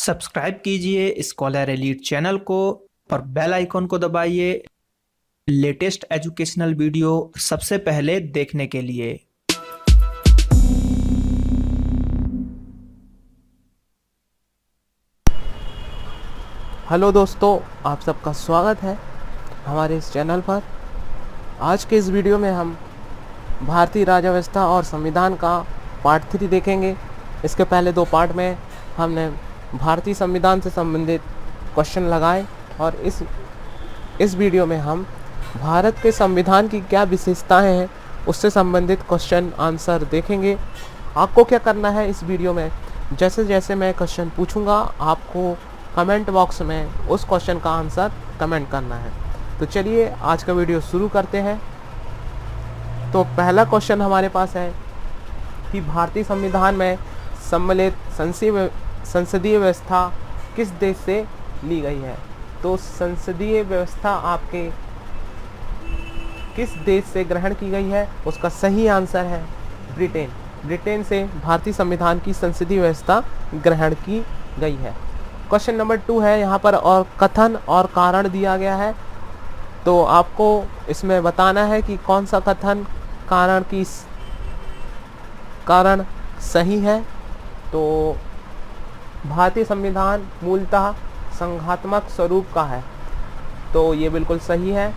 Subscribe कीजिए scholar elite channel को और बेल आइकॉन को दबाइए लेटेस्ट एजुकेशनल वीडियो सबसे पहले देखने के लिए। हेलो दोस्तों, आप सबका स्वागत है हमारे इस चैनल पर। आज के इस वीडियो में हम भारतीय राज्य व्यवस्था और संविधान का पार्ट 3 देखेंगे। इसके पहले 2 पार्ट में हमने भारतीय संविधान से संबंधित क्वेश्चन लगाए और इस वीडियो में हम भारत के संविधान की क्या विशेषताएं हैं उससे संबंधित क्वेश्चन आंसर देखेंगे। आपको क्या करना है इस वीडियो में, जैसे जैसे मैं क्वेश्चन पूछूंगा आपको कमेंट बॉक्स में उस क्वेश्चन का आंसर कमेंट करना है। तो चलिए आज का वीडियो शुरू करते हैं। तो पहला क्वेश्चन हमारे पास है कि भारतीय संविधान में सम्मिलित संसदीय व्यवस्था किस देश से ली गई है। तो संसदीय व्यवस्था आपके किस देश से ग्रहण की गई है, उसका सही आंसर है ब्रिटेन। ब्रिटेन से भारतीय संविधान की संसदीय व्यवस्था ग्रहण की गई है। क्वेश्चन नंबर 2 है यहाँ पर, और कथन और कारण दिया गया है। तो आपको इसमें बताना है कि कौन सा कथन कारण सही है। तो भारतीय संविधान मूलतः संघात्मक स्वरूप का है, तो ये बिल्कुल सही है।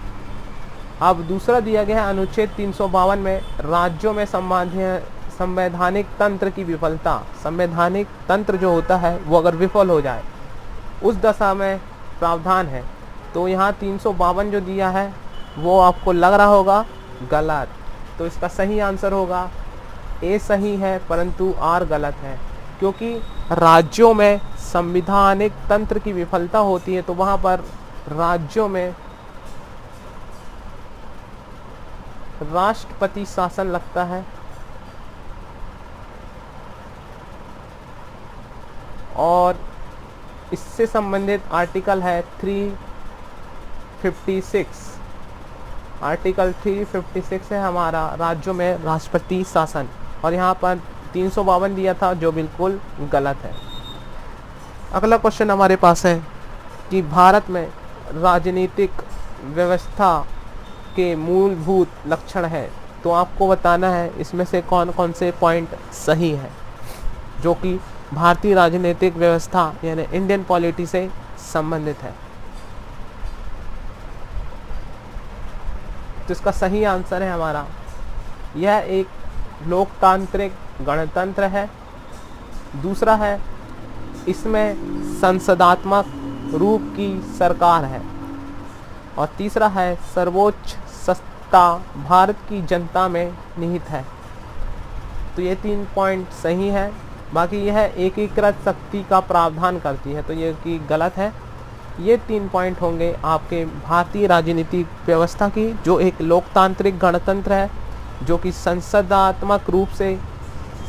अब दूसरा दिया गया है, अनुच्छेद 352 में राज्यों में संवैधानिक तंत्र की विफलता। संवैधानिक तंत्र जो होता है वो अगर विफल हो जाए उस दशा में प्रावधान है। तो यहाँ 352 जो दिया है वो आपको लग रहा होगा गलत, तो इसका सही आंसर होगा ए सही है परंतु आर गलत है, क्योंकि राज्यों में संवैधानिक तंत्र की विफलता होती है तो वहाँ पर राज्यों में राष्ट्रपति शासन लगता है और इससे संबंधित आर्टिकल है 356। आर्टिकल 356 है हमारा राज्यों में राष्ट्रपति शासन, और यहाँ पर 352 दिया था जो बिल्कुल गलत है। अगला क्वेश्चन हमारे पास है कि भारत में राजनीतिक व्यवस्था के मूलभूत लक्षण है। तो आपको बताना है इसमें से कौन कौन से पॉइंट सही है जो कि भारतीय राजनीतिक व्यवस्था यानी इंडियन पॉलिटी से संबंधित है। तो इसका सही आंसर है हमारा, यह एक लोकतांत्रिक गणतंत्र है। दूसरा है, इसमें संसदात्मक रूप की सरकार है। और तीसरा है, सर्वोच्च सत्ता भारत की जनता में निहित है। तो ये 3 पॉइंट सही है। बाकी यह एकीकृत शक्ति का प्रावधान करती है, तो ये कि गलत है। ये 3 पॉइंट होंगे आपके भारतीय राजनीतिक व्यवस्था की, जो एक लोकतांत्रिक गणतंत्र है, जो कि संसदात्मक रूप से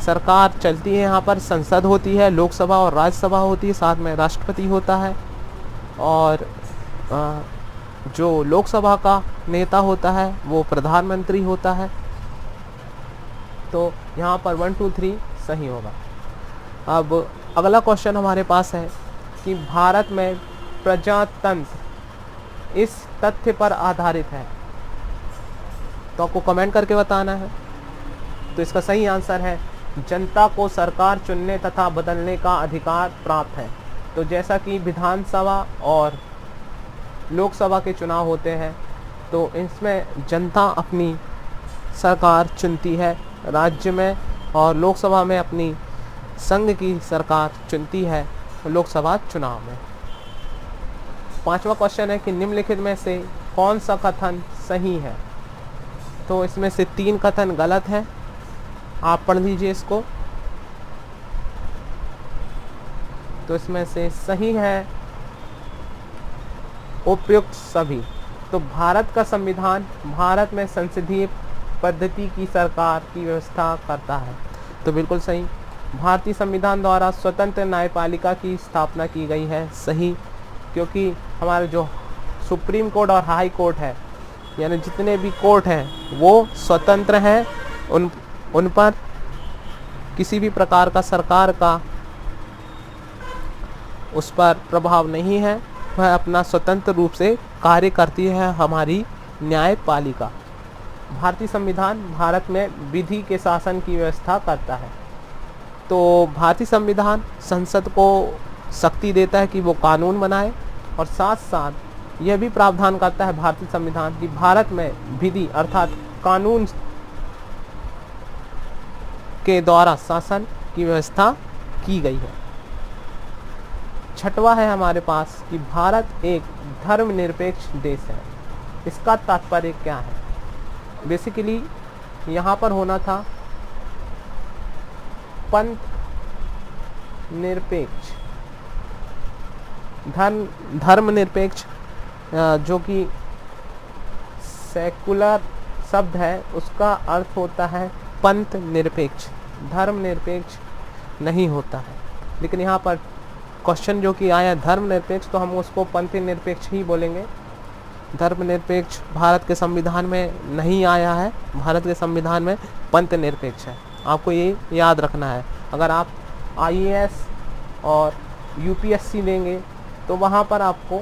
सरकार चलती है। यहाँ पर संसद होती है, लोकसभा और राज्यसभा होती है, साथ में राष्ट्रपति होता है, और जो लोकसभा का नेता होता है वो प्रधानमंत्री होता है। तो यहाँ पर 1 2 3 सही होगा। अब अगला क्वेश्चन हमारे पास है कि भारत में प्रजातंत्र इस तथ्य पर आधारित है। तो आपको कमेंट करके बताना है। तो इसका सही आंसर है, जनता को सरकार चुनने तथा बदलने का अधिकार प्राप्त है। तो जैसा कि विधानसभा और लोकसभा के चुनाव होते हैं, तो इसमें जनता अपनी सरकार चुनती है राज्य में, और लोकसभा में अपनी संघ की सरकार चुनती है लोकसभा चुनाव में। 5वां क्वेश्चन है कि निम्नलिखित में से कौन सा कथन सही है। तो इसमें से 3 कथन गलत हैं, आप पढ़ लीजिए इसको। तो इसमें से सही है उपयुक्त सभी। तो भारत का संविधान भारत में संसदीय पद्धति की सरकार की व्यवस्था करता है, तो बिल्कुल सही। भारतीय संविधान द्वारा स्वतंत्र न्यायपालिका की स्थापना की गई है, सही, क्योंकि हमारे जो सुप्रीम कोर्ट और हाई कोर्ट है यानी जितने भी कोर्ट हैं वो स्वतंत्र हैं, उन पर किसी भी प्रकार का सरकार का उस पर प्रभाव नहीं है, वह अपना स्वतंत्र रूप से कार्य करती है हमारी न्यायपालिका। भारतीय संविधान भारत में विधि के शासन की व्यवस्था करता है। तो भारतीय संविधान संसद को शक्ति देता है कि वो कानून बनाए, और साथ साथ यह भी प्रावधान करता है भारतीय संविधान कि भारत में विधि अर्थात कानून के द्वारा शासन की व्यवस्था की गई है। छठवां है हमारे पास कि भारत एक धर्मनिरपेक्ष देश है। इसका तात्पर्य क्या है? बेसिकली यहाँ पर होना था पंथ निरपेक्ष, धर्मनिरपेक्ष, जो कि सेकुलर शब्द है, उसका अर्थ होता है पंथ निरपेक्ष, धर्मनिरपेक्ष नहीं होता है। लेकिन यहाँ पर क्वेश्चन जो कि आया धर्मनिरपेक्ष, तो हम उसको पंथ निरपेक्ष ही बोलेंगे। धर्मनिरपेक्ष भारत के संविधान में नहीं आया है, भारत के संविधान में पंथ निरपेक्ष है। आपको ये याद रखना है। अगर आप IAS और UPSC देंगे तो वहाँ पर आपको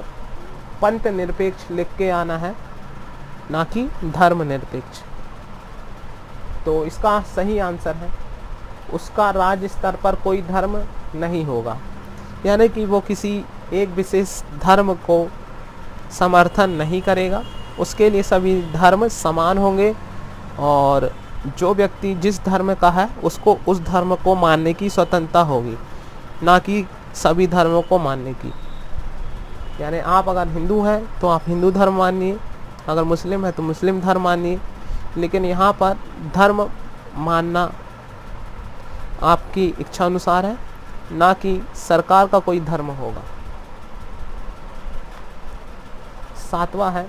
पंथ निरपेक्ष लिख के आना है, ना कि धर्मनिरपेक्ष। तो इसका सही आंसर है उसका राज्य स्तर पर कोई धर्म नहीं होगा, यानी कि वो किसी एक विशेष धर्म को समर्थन नहीं करेगा। उसके लिए सभी धर्म समान होंगे, और जो व्यक्ति जिस धर्म का है उसको उस धर्म को मानने की स्वतंत्रता होगी, ना कि सभी धर्मों को मानने की। यानी आप अगर हिंदू हैं तो आप हिंदू धर्म मानिए, अगर मुस्लिम है तो मुस्लिम धर्म मानिए, लेकिन यहाँ पर धर्म मानना आपकी इच्छा अनुसार है, ना कि सरकार का कोई धर्म होगा। सातवां है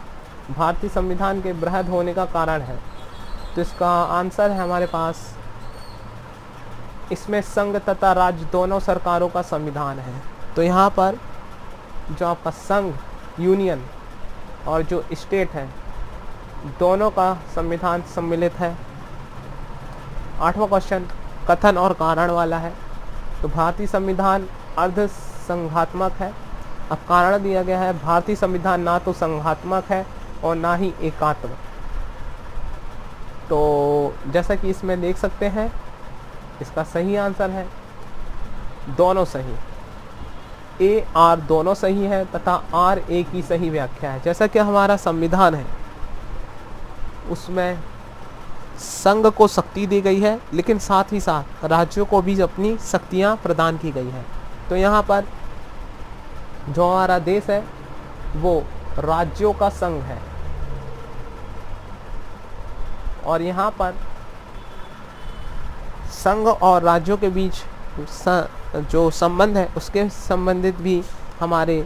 भारतीय संविधान के बृहद होने का कारण है। तो इसका आंसर है हमारे पास, इसमें संघ तथा राज्य दोनों सरकारों का संविधान है। तो यहाँ पर जो आपका संघ यूनियन और जो स्टेट है, दोनों का संविधान सम्मिलित है। आठवां क्वेश्चन कथन और कारण वाला है। तो भारतीय संविधान अर्ध संघात्मक है। अब कारण दिया गया है, भारतीय संविधान ना तो संघात्मक है और ना ही एकात्मक। तो जैसा कि इसमें देख सकते हैं, इसका सही आंसर है दोनों सही। A, R दोनों सही है तथा R A की सही व्याख्या है। जैसा कि हमारा संविधान है उसमें संघ को शक्ति दी गई है, लेकिन साथ ही साथ राज्यों को भी अपनी शक्तियां प्रदान की गई है। तो यहाँ पर जो हमारा देश है वो राज्यों का संघ है, और यहाँ पर संघ और राज्यों के बीच जो संबंध है उसके संबंधित भी हमारे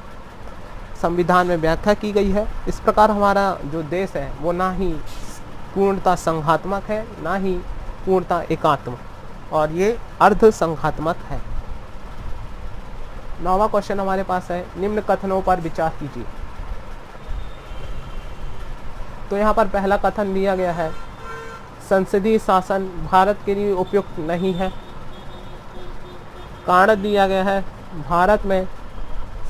संविधान में व्याख्या की गई है। इस प्रकार हमारा जो देश है वो ना ही पूर्णतः संघात्मक है, ना ही पूर्णतः एकात्मक, और ये अर्ध संघात्मक है। 9वां क्वेश्चन हमारे पास है, निम्न कथनों पर विचार कीजिए। तो यहाँ पर पहला कथन दिया गया है, संसदीय शासन भारत के लिए उपयुक्त नहीं है। कारण दिया गया है, भारत में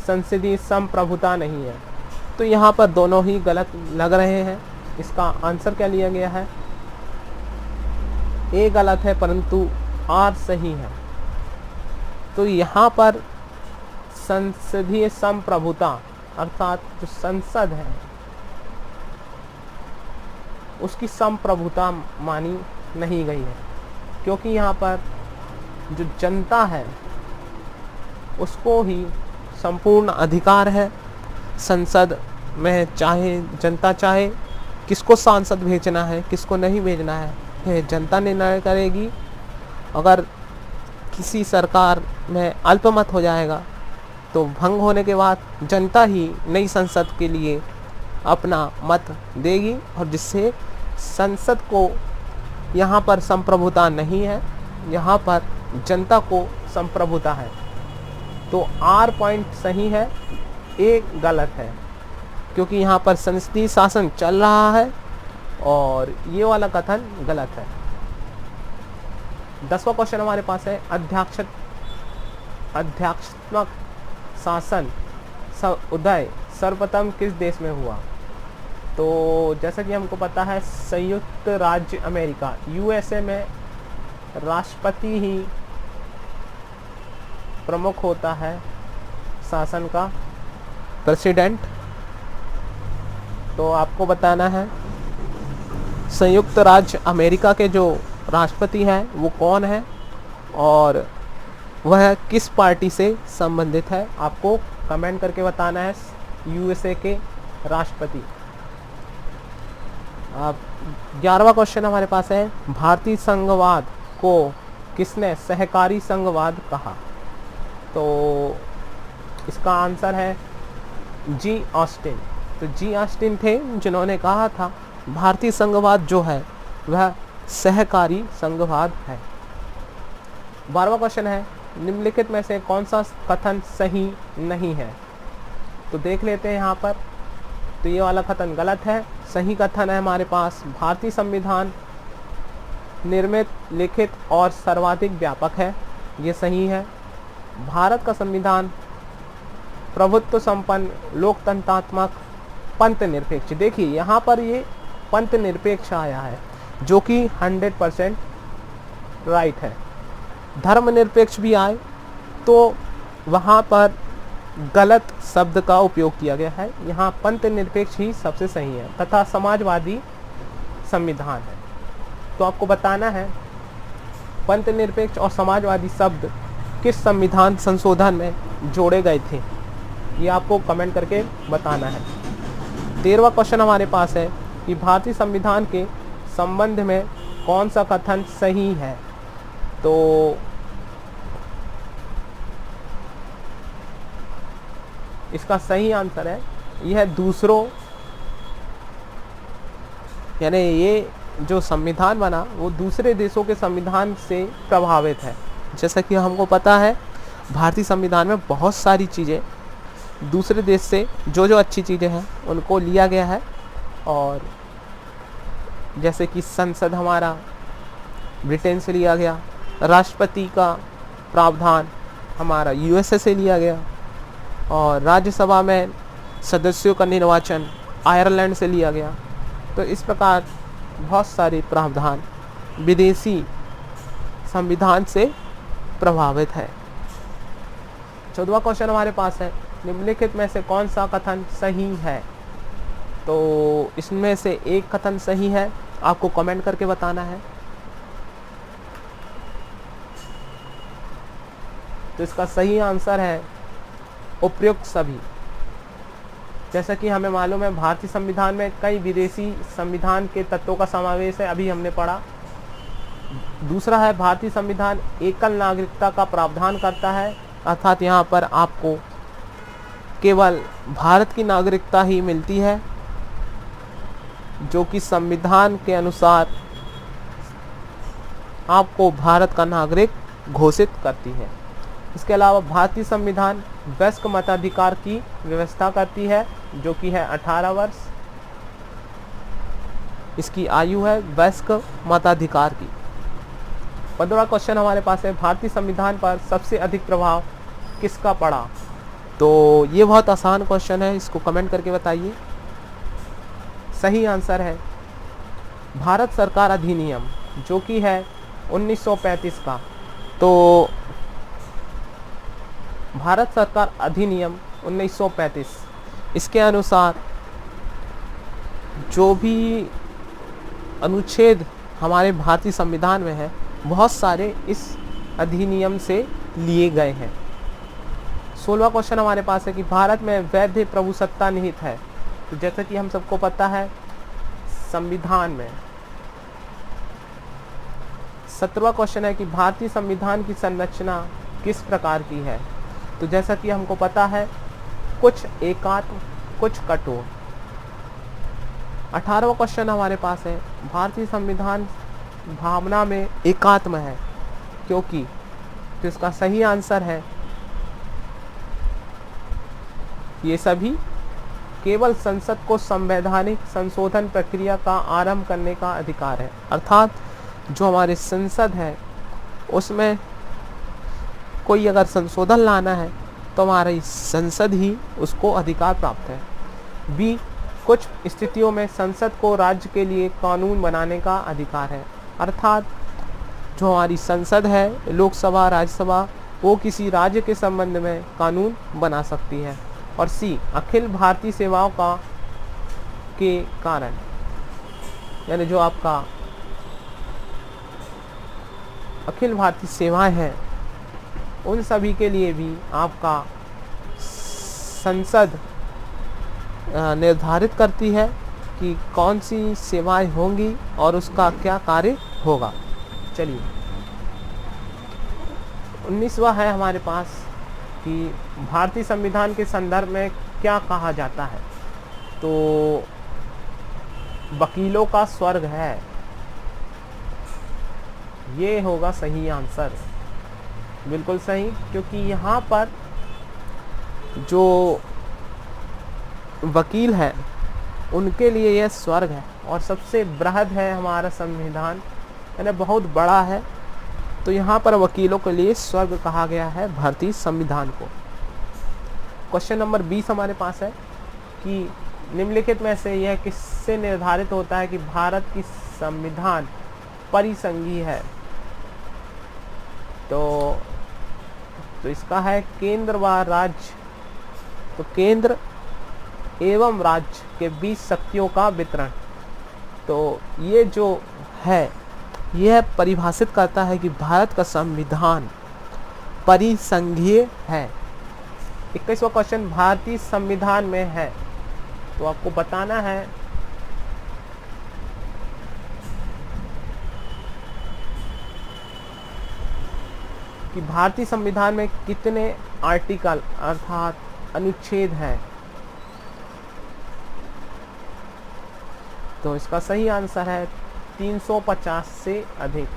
संसदीय संप्रभुता नहीं है। तो यहाँ पर दोनों ही गलत लग रहे हैं। इसका आंसर क्या लिया गया है? A गलत है परंतु R सही है। तो यहाँ पर संसदीय संप्रभुता अर्थात जो संसद है उसकी संप्रभुता मानी नहीं गई है, क्योंकि यहाँ पर जो जनता है उसको ही संपूर्ण अधिकार है संसद में। चाहे जनता चाहे किसको सांसद भेजना है, किसको नहीं भेजना है, यह जनता निर्णय करेगी। अगर किसी सरकार में अल्पमत हो जाएगा तो भंग होने के बाद जनता ही नई संसद के लिए अपना मत देगी, और जिससे संसद को यहाँ पर संप्रभुता नहीं है, यहाँ पर जनता को संप्रभुता है। तो R पॉइंट सही है, A गलत है, क्योंकि यहाँ पर संसदीय शासन चल रहा है और ये वाला कथन गलत है। 10वां क्वेश्चन हमारे पास है, अध्यात्मक शासन उदय सर्वप्रथम किस देश में हुआ? तो जैसा कि हमको पता है संयुक्त राज्य अमेरिका यूएसए में राष्ट्रपति ही प्रमुख होता है, शासन का प्रेसिडेंट। तो आपको बताना है संयुक्त राज्य अमेरिका के जो राष्ट्रपति हैं वो कौन है और वह किस पार्टी से संबंधित है। आपको कमेंट करके बताना है यूएसए के राष्ट्रपति। अब 11वां क्वेश्चन हमारे पास है, भारतीय संघवाद को किसने सहकारी संघवाद कहा? तो इसका आंसर है जी ऑस्टिन। तो जी ऑस्टिन थे जिन्होंने कहा था भारतीय संघवाद जो है वह सहकारी संघवाद है। 12वां क्वेश्चन है, निम्नलिखित में से कौन सा कथन सही नहीं है? तो देख लेते हैं यहाँ पर। तो ये वाला कथन गलत है। सही कथन है हमारे पास, भारतीय संविधान निर्मित, लिखित और सर्वाधिक व्यापक है। ये सही है। भारत का संविधान प्रभुत्व संपन्न, लोकतंत्रात्मक, पंथ निरपेक्ष। देखिए यहाँ पर ये पंथ निरपेक्ष आया है जो कि 100% राइट है। धर्मनिरपेक्ष भी आए तो वहाँ पर गलत शब्द का उपयोग किया गया है। यहाँ पंथ निरपेक्ष ही सबसे सही है तथा समाजवादी संविधान है। तो आपको बताना है पंथ निरपेक्ष और समाजवादी शब्द किस संविधान संशोधन में जोड़े गए थे, ये आपको कमेंट करके बताना है। 13वां क्वेश्चन हमारे पास है कि भारतीय संविधान के संबंध में कौन सा कथन सही है? तो इसका सही आंसर है यह दूसरों, यानी ये जो संविधान बना वो दूसरे देशों के संविधान से प्रभावित है। जैसा कि हमको पता है भारतीय संविधान में बहुत सारी चीज़ें दूसरे देश से जो अच्छी चीज़ें हैं उनको लिया गया है। और जैसे कि संसद हमारा ब्रिटेन से लिया गया, राष्ट्रपति का प्रावधान हमारा यूएसए से लिया गया और राज्यसभा में सदस्यों का निर्वाचन आयरलैंड से लिया गया। तो इस प्रकार बहुत सारे प्रावधान विदेशी संविधान से प्रभावित है। 14वां क्वेश्चन हमारे पास है, निम्नलिखित में से कौन सा कथन सही है? तो इसमें से एक कथन सही है, आपको कमेंट करके बताना है। तो इसका सही आंसर है उपयुक्त सभी। जैसा कि हमें मालूम है भारतीय संविधान में कई विदेशी संविधान के तत्वों का समावेश है, अभी हमने पढ़ा। दूसरा है भारतीय संविधान एकल नागरिकता का प्रावधान करता है, अर्थात यहाँ पर आपको केवल भारत की नागरिकता ही मिलती है जो कि संविधान के अनुसार आपको भारत का नागरिक घोषित करती है। इसके अलावा भारतीय संविधान वयस्क मताधिकार की व्यवस्था करती है जो कि है 18 वर्ष। इसकी आयु है वयस्क मताधिकार की। 15वां क्वेश्चन हमारे पास है, भारतीय संविधान पर सबसे अधिक प्रभाव किसका पड़ा? तो ये बहुत आसान क्वेश्चन है, इसको कमेंट करके बताइए। सही आंसर है भारत सरकार अधिनियम जो कि है 1935 का। तो भारत सरकार अधिनियम 1935 इसके अनुसार जो भी अनुच्छेद हमारे भारतीय संविधान में है बहुत सारे इस अधिनियम से लिए गए हैं। 16वां क्वेश्चन हमारे पास है कि भारत में वैध प्रभुसत्ता निहित है। तो जैसा कि हम सबको पता है संविधान में। 17वां क्वेश्चन है कि भारतीय संविधान की संरचना किस प्रकार की है? तो जैसा कि हमको पता है कुछ एकात्म कुछ कठोर। 18वां क्वेश्चन हमारे पास है भारतीय संविधान भावना में एकात्म है क्योंकि? तो इसका सही आंसर है ये सभी केवल संसद को संवैधानिक संशोधन प्रक्रिया का आरंभ करने का अधिकार है। अर्थात जो हमारे संसद है उसमें कोई अगर संशोधन लाना है तो हमारी संसद ही उसको अधिकार प्राप्त है। बी, कुछ स्थितियों में संसद को राज्य के लिए कानून बनाने का अधिकार है, अर्थात जो हमारी संसद है, लोकसभा, राज्यसभा, वो किसी राज्य के संबंध में कानून बना सकती है। और सी, अखिल भारतीय सेवाओं का के कारण, यानी जो आपका अखिल भारतीय सेवाएं हैं उन सभी के लिए भी आपका संसद निर्धारित करती है कि कौन सी सेवाएं होंगी और उसका क्या कार्य होगा। चलिए 19वां है हमारे पास कि भारतीय संविधान के संदर्भ में क्या कहा जाता है। तो वकीलों का स्वर्ग है, ये होगा सही आंसर, बिल्कुल सही, क्योंकि यहाँ पर जो वकील हैं उनके लिए यह स्वर्ग है और सबसे बृहद है हमारा संविधान, यानी बहुत बड़ा है। तो यहाँ पर वकीलों के लिए स्वर्ग कहा गया है भारतीय संविधान को। क्वेश्चन नंबर 20 हमारे पास है कि निम्नलिखित में से यह किससे निर्धारित होता है कि भारत की संविधान परिसंघीय है। तो इसका है केंद्र व राज्य। तो केंद्र एवं राज्य के बीच शक्तियों का वितरण, तो ये जो है यह परिभाषित करता है कि भारत का संविधान परिसंघीय है। 21वां क्वेश्चन भारतीय संविधान में है, तो आपको बताना है कि भारतीय संविधान में कितने आर्टिकल अर्थात अनुच्छेद हैं। तो इसका सही आंसर है 350 से अधिक।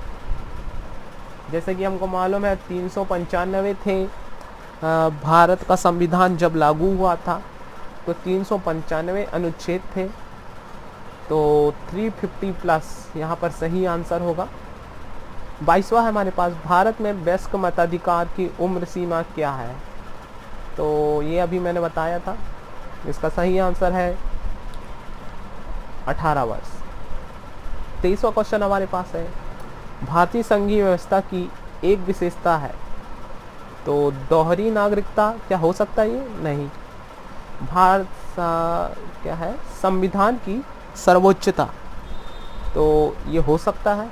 जैसे कि हमको मालूम है 395 थे भारत का संविधान जब लागू हुआ था, तो 395 अनुच्छेद थे। तो 350 प्लस यहाँ पर सही आंसर होगा। 22वां है हमारे पास भारत में वयस्क मताधिकार की उम्र सीमा क्या है। तो ये अभी मैंने बताया था, इसका सही आंसर है 18 वर्ष। 23वां क्वेश्चन हमारे पास है भारतीय संघीय व्यवस्था की एक विशेषता है। तो दोहरी नागरिकता क्या हो सकता है? ये नहीं। भारत क्या है? संविधान की सर्वोच्चता, तो ये हो सकता है।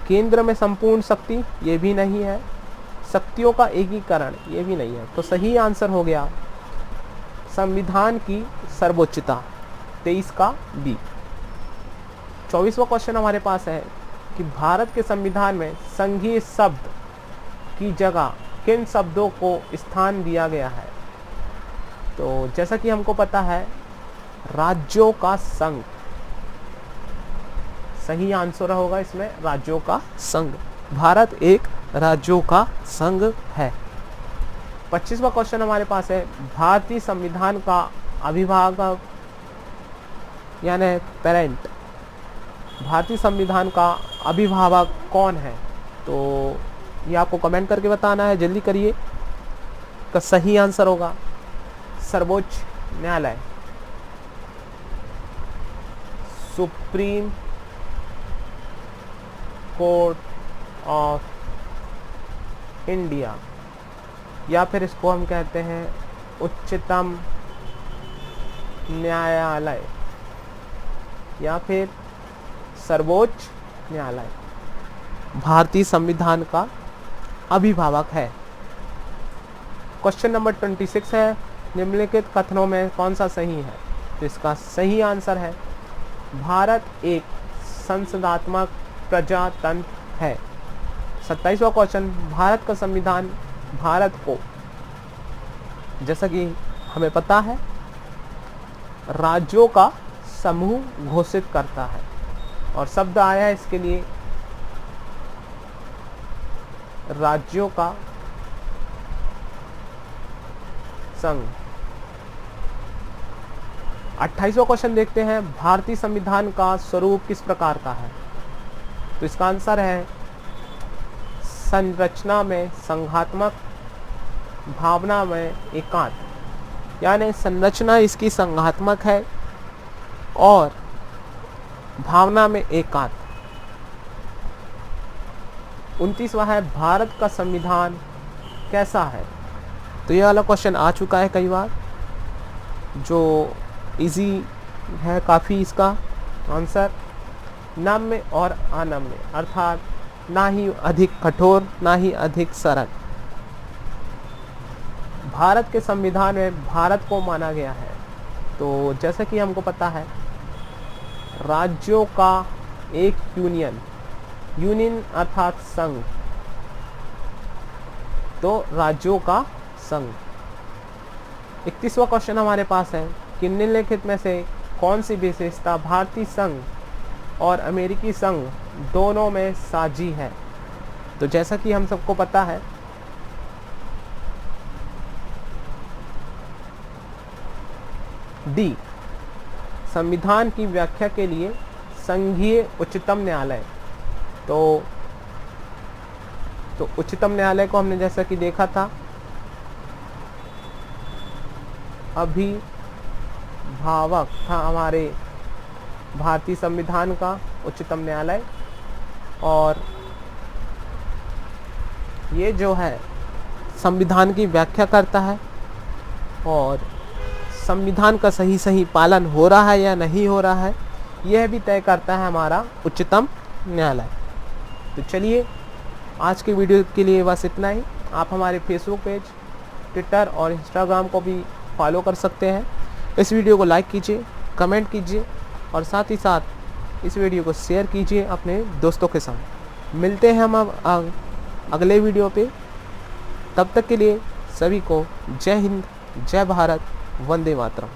केंद्र में संपूर्ण शक्ति, ये भी नहीं है। शक्तियों का एकीकरण, ये भी नहीं है। तो सही आंसर हो गया संविधान की सर्वोच्चता, 23 का बी। 24वां क्वेश्चन हमारे पास है कि भारत के संविधान में संघीय शब्द की जगह किन शब्दों को स्थान दिया गया है। तो जैसा कि हमको पता है राज्यों का संघ, सही आंसर होगा इसमें राज्यों का संघ। भारत एक राज्यों का संघ है। 25वां क्वेश्चन हमारे पास है भारतीय संविधान का अभिभावक यानी पेरेंट, भारतीय संविधान का अभिभावक कौन है। तो ये आपको कमेंट करके बताना है, जल्दी करिए। का सही आंसर होगा सर्वोच्च न्यायालय, सुप्रीम कोर्ट ऑफ इंडिया, या फिर इसको हम कहते हैं उच्चतम न्यायालय या फिर सर्वोच्च न्यायालय भारतीय संविधान का अभिभावक है। क्वेश्चन नंबर 26 है निम्नलिखित कथनों में कौन सा सही है। तो इसका सही आंसर है भारत एक संसदात्मक प्रजातंत्र है। 27वां क्वेश्चन भारत का संविधान भारत को, जैसा कि हमें पता है, राज्यों का समूह घोषित करता है और शब्द आया है इसके लिए राज्यों का संघ। 28वां क्वेश्चन देखते हैं भारतीय संविधान का स्वरूप किस प्रकार का है। तो इसका आंसर है संरचना में संघात्मक भावना में एकांत, यानी संरचना इसकी संघात्मक है और भावना में एकांत। 29वां है भारत का संविधान कैसा है। तो ये वाला क्वेश्चन आ चुका है कई बार, जो इजी है काफ़ी। इसका आंसर नम्य और अनम्य, अर्थात ना ही अधिक कठोर ना ही अधिक सरल। भारत के संविधान में भारत को माना गया है। तो जैसा कि हमको पता है, राज्यों का एक यूनियन अर्थात संघ, तो राज्यों का संघ। 31वां क्वेश्चन हमारे पास है कि निम्नलिखित में से कौन सी विशेषता भारतीय संघ और अमेरिकी संघ दोनों में साझी है। तो जैसा कि हम सबको पता है, डी, संविधान की व्याख्या के लिए संघीय उच्चतम न्यायालय। तो उच्चतम न्यायालय को हमने जैसा कि देखा था, अभिभावक था हमारे भारतीय संविधान का उच्चतम न्यायालय, और ये जो है संविधान की व्याख्या करता है और संविधान का सही पालन हो रहा है या नहीं हो रहा है, यह भी तय करता है हमारा उच्चतम न्यायालय। तो चलिए, आज के वीडियो के लिए बस इतना ही। आप हमारे फेसबुक पेज, ट्विटर और इंस्टाग्राम को भी फॉलो कर सकते हैं। इस वीडियो को लाइक कीजिए, कमेंट कीजिए और साथ ही साथ इस वीडियो को शेयर कीजिए अपने दोस्तों के साथ। मिलते हैं हम अब अगले वीडियो पे। तब तक के लिए सभी को जय हिंद, जय भारत, वंदे मातरम।